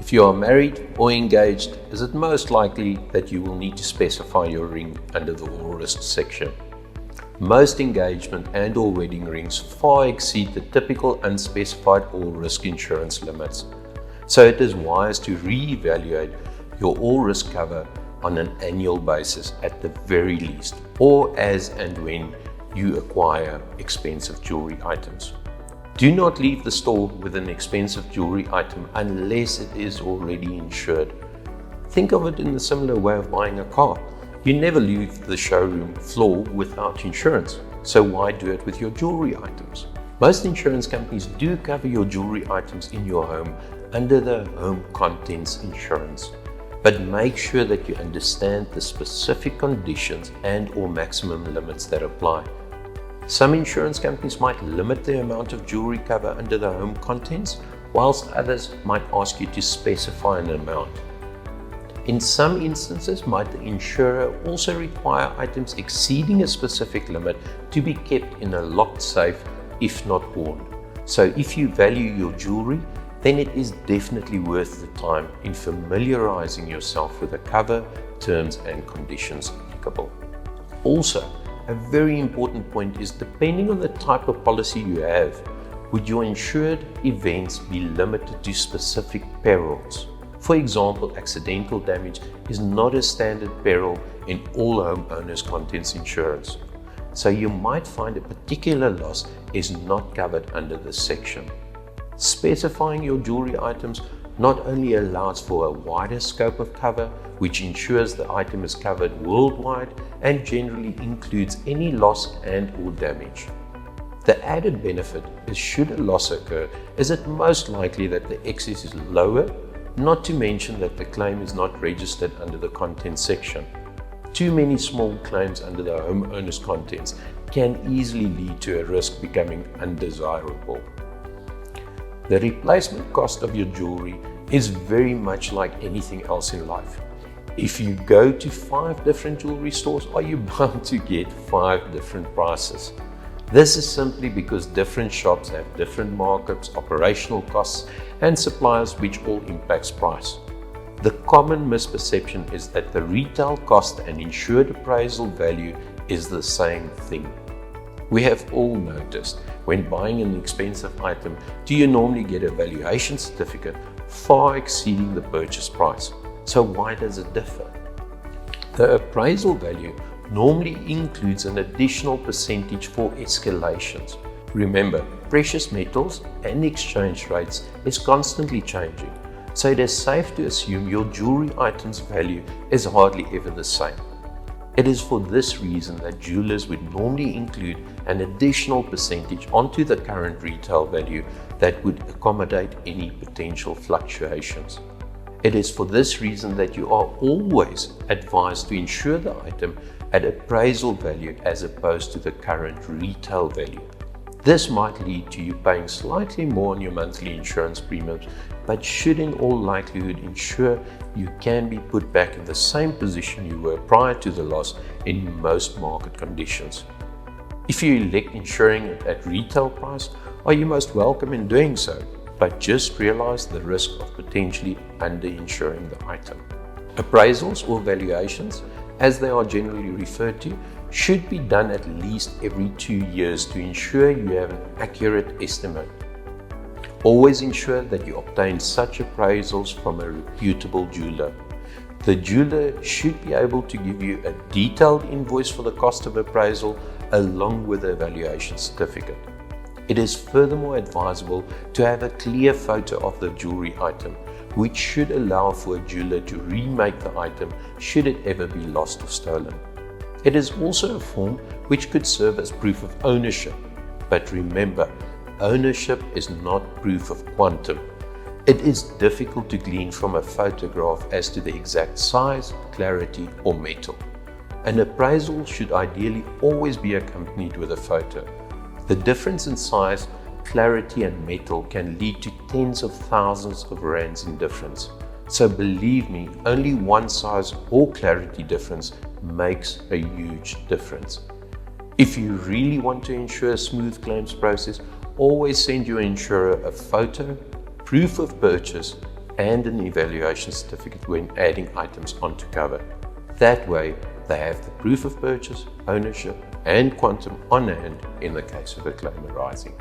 If you are married or engaged, is it most likely that you will need to specify your ring under the all risk section? Most engagement and or wedding rings far exceed the typical unspecified all risk insurance limits. So it is wise to re-evaluate your all risk cover on an annual basis at the very least, or as and when you acquire expensive jewelry items. Do not leave the store with an expensive jewelry item unless it is already insured. Think of it in a similar way of buying a car. You never leave the showroom floor without insurance, so why do it with your jewelry items? Most insurance companies do cover your jewelry items in your home under the home contents insurance, but make sure that you understand the specific conditions and or maximum limits that apply. Some insurance companies might limit the amount of jewelry cover under the home contents, whilst others might ask you to specify an amount. In some instances, might the insurer also require items exceeding a specific limit to be kept in a locked safe if not worn. So if you value your jewelry, then it is definitely worth the time in familiarizing yourself with the cover, terms and conditions applicable. Also, a very important point is, depending on the type of policy you have, would your insured events be limited to specific perils? For example, accidental damage is not a standard peril in all homeowners' contents insurance. So you might find a particular loss is not covered under this section. Specifying your jewelry items not only allows for a wider scope of cover, which ensures the item is covered worldwide and generally includes any loss and or damage. The added benefit is, should a loss occur, is it most likely that the excess is lower, not to mention that the claim is not registered under the contents section. Too many small claims under the homeowner's contents can easily lead to a risk becoming undesirable. The replacement cost of your jewelry is very much like anything else in life. If you go to 5 different jewelry stores, are you bound to get 5 different prices? This is simply because different shops have different markups, operational costs, and suppliers, which all impacts price. The common misperception is that the retail cost and insured appraisal value is the same thing. We have all noticed, when buying an expensive item, do you normally get a valuation certificate far exceeding the purchase price? So why does it differ? The appraisal value normally includes an additional percentage for escalations. Remember, precious metals and exchange rates is constantly changing, so it is safe to assume your jewelry item's value is hardly ever the same. It is for this reason that jewelers would normally include an additional percentage onto the current retail value that would accommodate any potential fluctuations. It is for this reason that you are always advised to insure the item at appraisal value as opposed to the current retail value. This might lead to you paying slightly more on your monthly insurance premiums, but should in all likelihood ensure you can be put back in the same position you were prior to the loss in most market conditions. If you elect insuring it at retail price, are you most welcome in doing so, but just realize the risk of potentially under-insuring the item. Appraisals or valuations, as they are generally referred to, should be done at least every 2 years to ensure you have an accurate estimate. Always ensure that you obtain such appraisals from a reputable jeweler. The jeweler should be able to give you a detailed invoice for the cost of appraisal along with a valuation certificate. It is furthermore advisable to have a clear photo of the jewelry item, which should allow for a jeweler to remake the item should it ever be lost or stolen. It is also a form which could serve as proof of ownership. But remember, ownership is not proof of quantum. It is difficult to glean from a photograph as to the exact size, clarity, or metal. An appraisal should ideally always be accompanied with a photo. The difference in size, clarity, and metal can lead to tens of thousands of rands in difference. So believe me, only one size or clarity difference makes a huge difference. If you really want to ensure a smooth claims process, always send your insurer a photo, proof of purchase, and an evaluation certificate when adding items onto cover. That way, they have the proof of purchase, ownership, and quantum on hand in the case of a claim arising.